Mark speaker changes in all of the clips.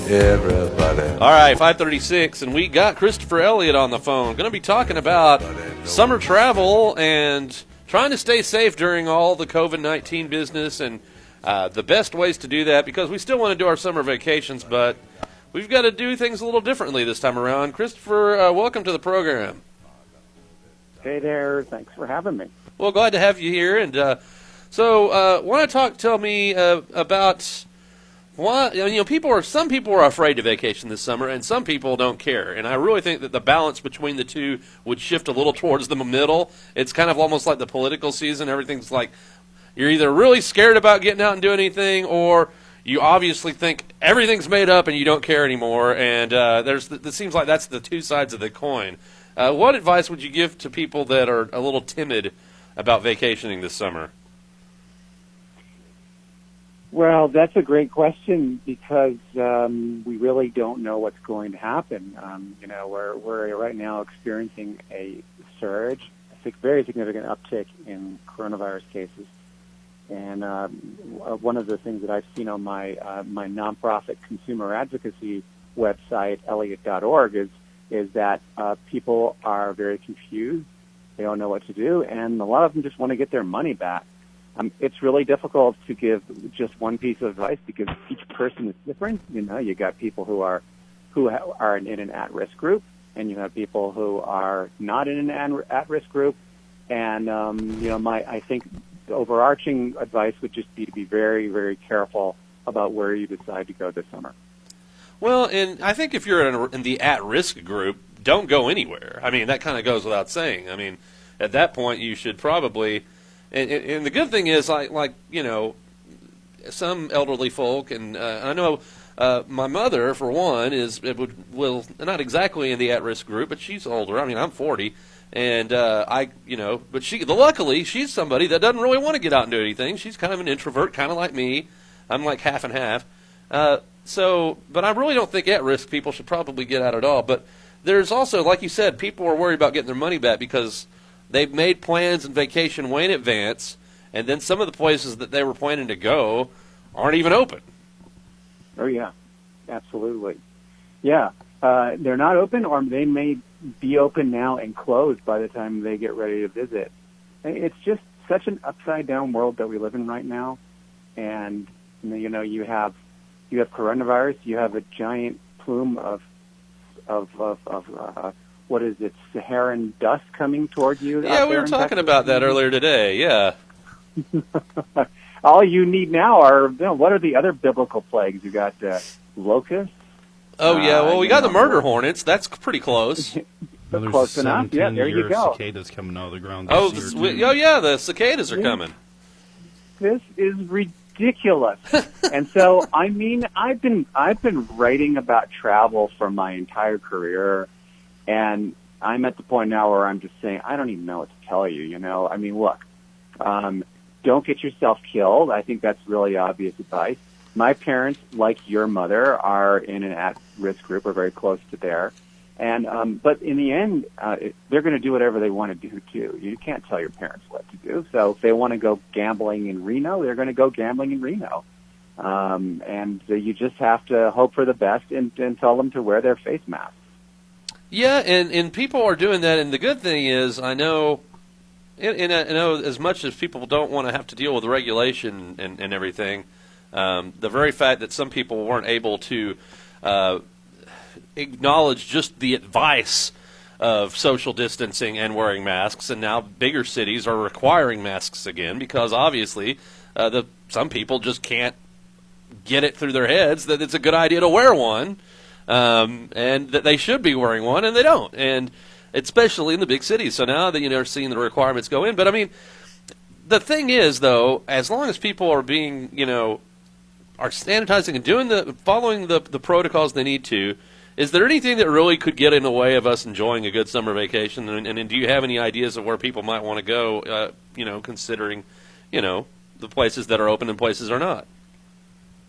Speaker 1: everybody.
Speaker 2: All right, 5:36, and we got Christopher Elliot on the phone. Going to be talking about summer travel and trying to stay safe during all the COVID-19 business and the best ways to do that, because we still want to do our summer vacations, but we've got to do things a little differently this time around. Christopher, welcome to the program.
Speaker 3: Hey there, thanks for having me.
Speaker 2: Well, glad to have you here. And want to tell me about why, some people are afraid to vacation this summer, and some people don't care. And I really think that the balance between the two would shift a little towards the middle. It's kind of almost like the political season. Everything's like you're either really scared about getting out and doing anything, or you obviously think everything's made up and you don't care anymore. And it seems like that's the two sides of the coin. What advice would you give to people that are a little timid about vacationing this summer?
Speaker 3: Well, that's a great question, because we really don't know what's going to happen. We're right now experiencing a surge, a very significant uptick in coronavirus cases. And one of the things that I've seen on my nonprofit consumer advocacy website, Elliot.org, is that people are very confused. They don't know what to do, and a lot of them just want to get their money back. It's really difficult to give just one piece of advice, because each person is different. You got people who are in an at-risk group, and you have people who are not in an at-risk group. And I think the overarching advice would just be to be very, very careful about where you decide to go this summer.
Speaker 2: Well, and I think if you're in the at-risk group, don't go anywhere. I mean, that kind of goes without saying. I mean, at that point, you should probably. And the good thing is, like some elderly folk, and I know my mother, for one, will not exactly in the at-risk group, but she's older. I mean, I'm 40, and but luckily she's somebody that doesn't really want to get out and do anything. She's kind of an introvert, kind of like me. I'm like half and half. But I really don't think at-risk people should probably get out at all. But there's also, like you said, people are worried about getting their money back because they've made plans and vacation way in advance, and then some of the places that they were planning to go aren't even open.
Speaker 3: Oh, yeah, absolutely. Yeah, they're not open, or they may be open now and closed by the time they get ready to visit. It's just such an upside-down world that we live in right now, and you have coronavirus, you have a giant plume of what is it, Saharan dust coming toward you?
Speaker 2: Yeah, we were talking about that earlier today, yeah.
Speaker 3: All you need now are, what are the other biblical plagues? You got locusts.
Speaker 2: Oh, yeah, well, we got the murder hornets. That's pretty close.
Speaker 3: Close enough, yeah, there you go.
Speaker 4: Cicadas coming out of the ground
Speaker 2: this year, yeah, the cicadas are coming.
Speaker 3: This is ridiculous. And so, I mean, I've been writing about travel for my entire career, and I'm at the point now where I'm just saying, I don't even know what to tell you, I mean, look, don't get yourself killed. I think that's really obvious advice. My parents, like your mother, are in an at-risk group or very close to there. And but in the end, they're going to do whatever they want to do, too. You can't tell your parents what to do. So if they want to go gambling in Reno, they're going to go gambling in Reno. And you just have to hope for the best and tell them to wear their face masks.
Speaker 2: Yeah, and people are doing that, and the good thing is, I know as much as people don't want to have to deal with regulation and everything, the very fact that some people weren't able to acknowledge just the advice of social distancing and wearing masks, and now bigger cities are requiring masks again, because obviously some people just can't get it through their heads that it's a good idea to wear one. And that they should be wearing one, and they don't, and especially in the big cities. So now that they're seeing the requirements go in. But I mean, the thing is, though, as long as people are being, are sanitizing and following the protocols they need to, is there anything that really could get in the way of us enjoying a good summer vacation? And do you have any ideas of where people might want to go? Considering, the places that are open and places are not.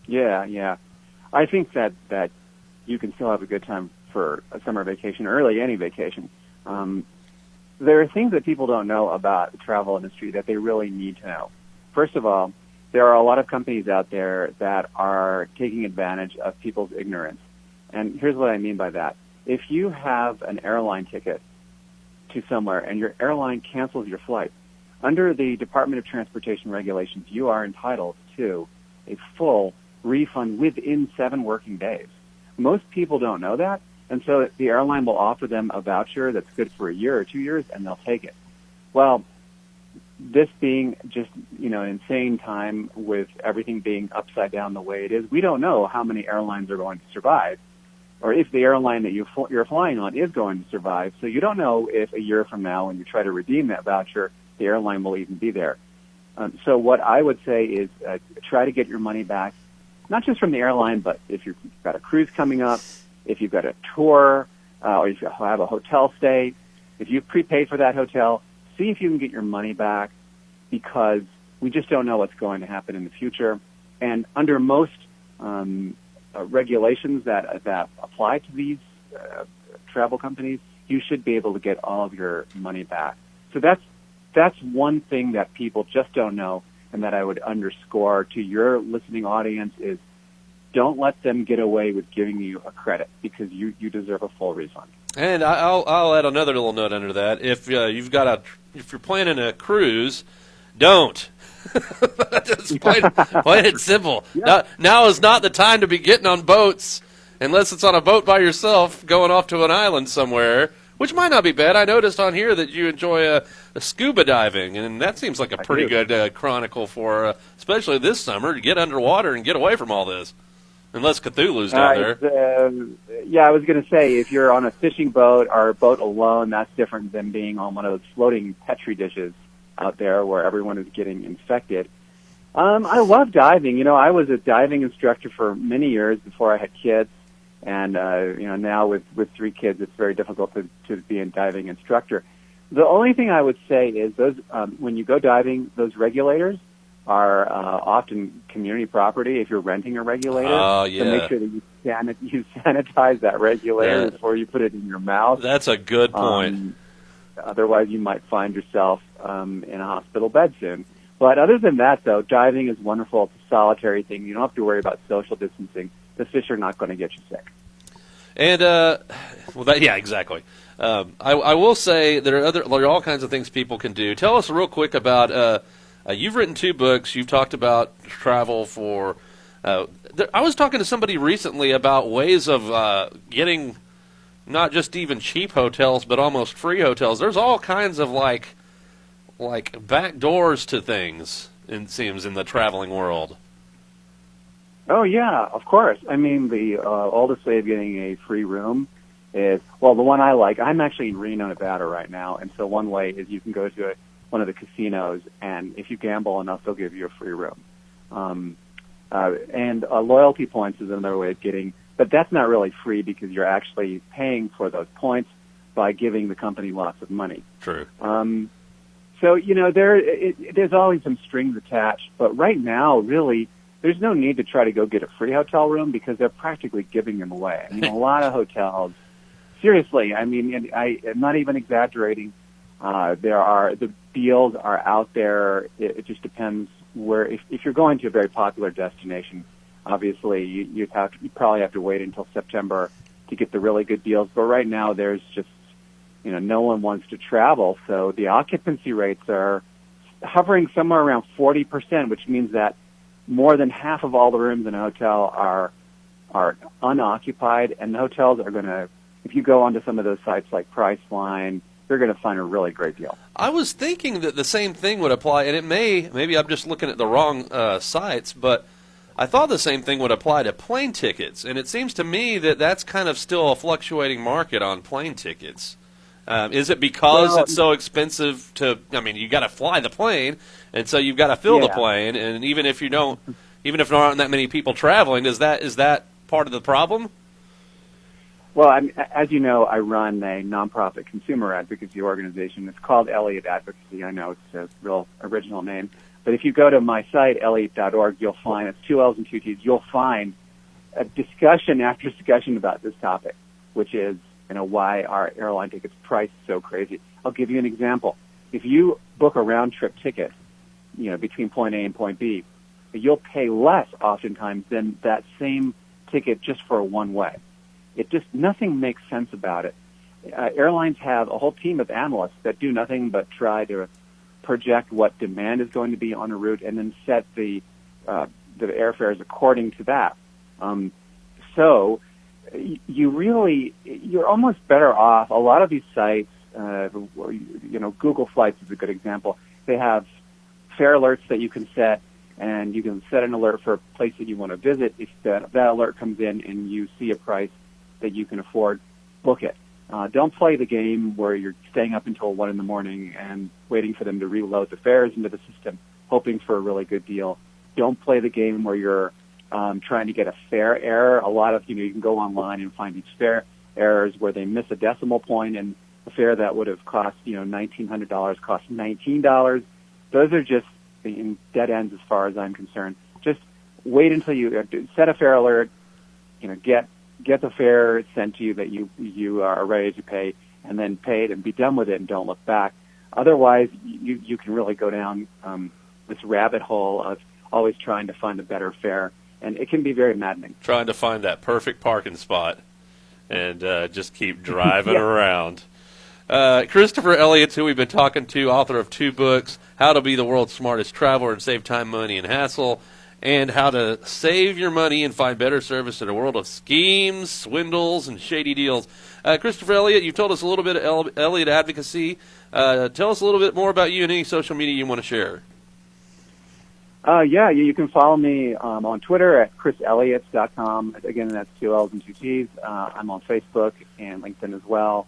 Speaker 3: Yeah. I think that you can still have a good time for a summer vacation, or really any vacation. There are things that people don't know about the travel industry that they really need to know. First of all, there are a lot of companies out there that are taking advantage of people's ignorance. And here's what I mean by that. If you have an airline ticket to somewhere and your airline cancels your flight, under the Department of Transportation regulations, you are entitled to a full refund within 7 working days. Most people don't know that, and so the airline will offer them a voucher that's good for a year or 2 years, and they'll take it. Well, this being just, an insane time with everything being upside down the way it is, we don't know how many airlines are going to survive, or if the airline that you're flying on is going to survive. So you don't know if a year from now, when you try to redeem that voucher, the airline will even be there. So what I would say is try to get your money back, not just from the airline, but if you've got a cruise coming up, if you've got a tour, or if you have a hotel stay, if you've prepaid for that hotel, see if you can get your money back, because we just don't know what's going to happen in the future. And under most regulations that apply to these travel companies, you should be able to get all of your money back. So that's one thing that people just don't know, and that I would underscore to your listening audience is don't let them get away with giving you a credit, because you deserve a full refund.
Speaker 2: And I'll add another little note under that. If if you're planning a cruise, don't. Just plain it simple.
Speaker 3: Yeah.
Speaker 2: Now is not the time to be getting on boats, unless it's on a boat by yourself going off to an island somewhere, which might not be bad. I noticed on here that you enjoy a scuba diving, and that seems like a pretty good chronicle for, especially this summer, to get underwater and get away from all this. Unless Cthulhu's down there.
Speaker 3: I was going to say, if you're on a fishing boat or a boat alone, that's different than being on one of those floating Petri dishes out there where everyone is getting infected. I love diving. I was a diving instructor for many years before I had kids. And, now with 3 kids, it's very difficult to be a diving instructor. The only thing I would say is those when you go diving, those regulators are often community property if you're renting a regulator.
Speaker 2: Oh, yeah.
Speaker 3: So make sure that you sanitize that regulator before you put it in your mouth.
Speaker 2: That's a good point.
Speaker 3: Otherwise, you might find yourself in a hospital bed soon. But other than that, though, diving is wonderful. It's a solitary thing. You don't have to worry about social distancing. The fish are not going to get you sick.
Speaker 2: And exactly. I will say there are all kinds of things people can do. Tell us real quick about. You've written 2 books. You've talked about travel for. I was talking to somebody recently about ways of getting not just even cheap hotels, but almost free hotels. There's all kinds of like back doors to things. It seems in the traveling world.
Speaker 3: Oh, yeah, of course. I mean, the oldest way of getting a free room is, the one I like, I'm actually in Reno, Nevada right now, and so one way is you can go to one of the casinos, and if you gamble enough, they'll give you a free room. And loyalty points is another way of getting, but that's not really free because you're actually paying for those points by giving the company lots of money.
Speaker 2: True.
Speaker 3: So, there's always some strings attached, but right now, really, there's no need to try to go get a free hotel room because they're practically giving them away. I mean, a lot of hotels, seriously, I mean, I'm not even exaggerating. The deals are out there. It just depends where, if you're going to a very popular destination, obviously you probably have to wait until September to get the really good deals. But right now there's just, no one wants to travel. So the occupancy rates are hovering somewhere around 40%, which means that more than half of all the rooms in a hotel are unoccupied, and the hotels are going to, if you go onto some of those sites like Priceline, you're going to find a really great deal.
Speaker 2: I was thinking that the same thing would apply, and maybe I'm just looking at the wrong sites, but I thought the same thing would apply to plane tickets, and it seems to me that that's kind of still a fluctuating market on plane tickets. Is it because it's so expensive you got to fly the plane, and so you've got to fill the plane, and even if there aren't that many people traveling, is that part of the problem?
Speaker 3: Well, as you know, I run a nonprofit consumer advocacy organization. It's called Elliot Advocacy. I know it's a real original name. But if you go to my site, elliot.org, you'll find, it's 2 L's and 2 T's, you'll find a discussion after discussion about this topic, which is, why our airline tickets price so crazy. I'll give you an example. If you book a round-trip ticket, between point A and point B, you'll pay less oftentimes than that same ticket just for a one-way. Nothing makes sense about it. Airlines have a whole team of analysts that do nothing but try to project what demand is going to be on a route and then set the airfares according to that. So you're almost better off. A lot of these sites, Google Flights is a good example. They have fare alerts that you can set, and you can set an alert for a place that you want to visit. If that alert comes in and you see a price that you can afford, book it. Don't play the game where you're staying up until 1 in the morning and waiting for them to reload the fares into the system, hoping for a really good deal. Don't play the game where you're trying to get a fare error. A lot of, you can go online and find these fare errors where they miss a decimal point and a fare that would have cost, $1,900 costs $19. Those are just dead ends as far as I'm concerned. Just wait until you set a fare alert, get the fare sent to you that you are ready to pay, and then pay it and be done with it and don't look back. Otherwise, you can really go down this rabbit hole of always trying to find a better fare, and it can be very maddening.
Speaker 2: Trying to find that perfect parking spot and just keep driving around. Christopher Elliott, who we've been talking to, author of 2 books, How to Be the World's Smartest Traveler and Save Time, Money, and Hassle, and How to Save Your Money and Find Better Service in a World of Schemes, Swindles, and Shady Deals. Christopher Elliott, you've told us a little bit of Elliot Advocacy. Tell us a little bit more about you and any social media you want to share.
Speaker 3: You can follow me on Twitter at chriselliott.com. Again, that's 2 L's and 2 T's. I'm on Facebook and LinkedIn as well.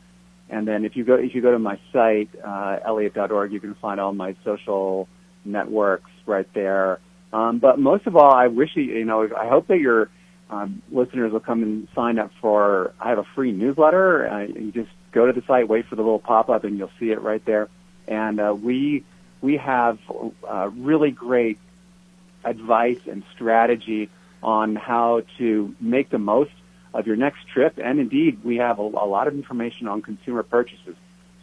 Speaker 3: And then if you go to my site, elliott.org, you can find all my social networks right there. But most of all, I wish I hope that your listeners will come and sign up for. I have a free newsletter. You just go to the site, wait for the little pop-up, and you'll see it right there. And we have really great advice and strategy on how to make the most of your next trip. And indeed, we have a lot of information on consumer purchases.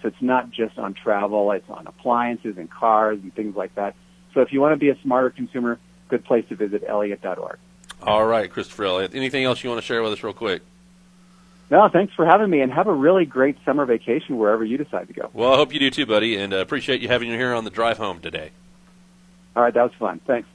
Speaker 3: So it's not just on travel, it's on appliances and cars and things like that. So if you want to be a smarter consumer, good place to visit, elliott.org.
Speaker 2: All right, Christopher Elliott. Anything else you want to share with us real quick?
Speaker 3: No, thanks for having me, and have a really great summer vacation wherever you decide to go.
Speaker 2: Well, I hope you do too, buddy, and appreciate you having you here on the drive home today.
Speaker 3: All right, that was fun. Thanks.